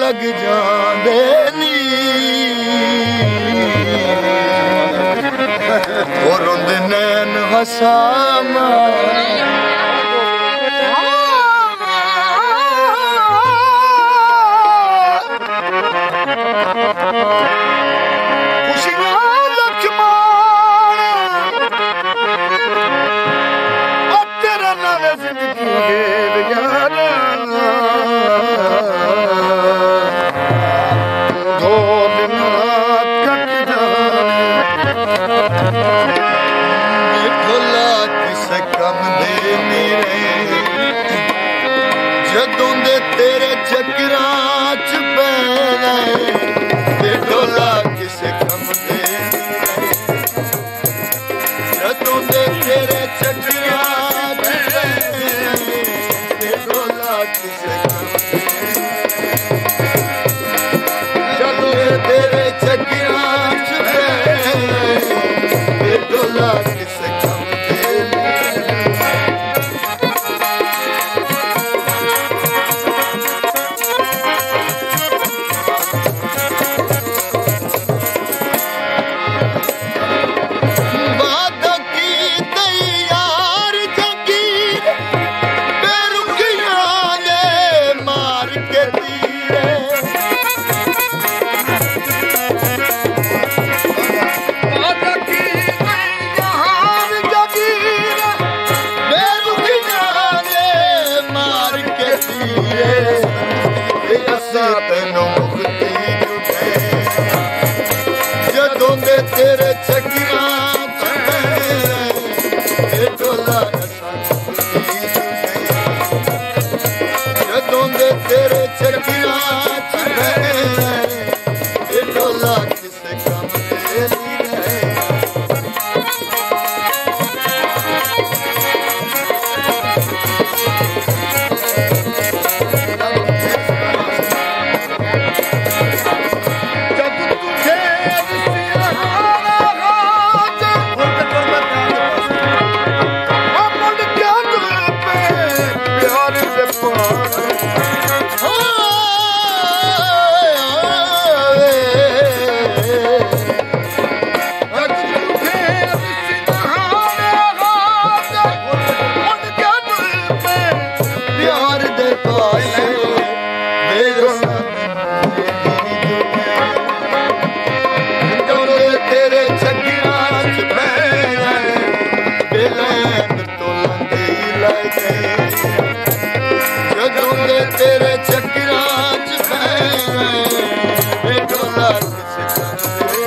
लग जांदे नी ओ रोंदे नैन हसामा जदों दे तेरे चक्करां च पै गए ढोला किसे कम दे जदों दे तेरे चक्करां च पै गए ढोला किसे कम दे जदों दे तेरे चक्करां च पै गए ढोला किसे कम जदों दे तेरे चक्करां च पै ढोला जदों दे तेरे चक्करां च पै ढोला किसे कम दे तेरे चक्करां च पै ढोला किसे कम दे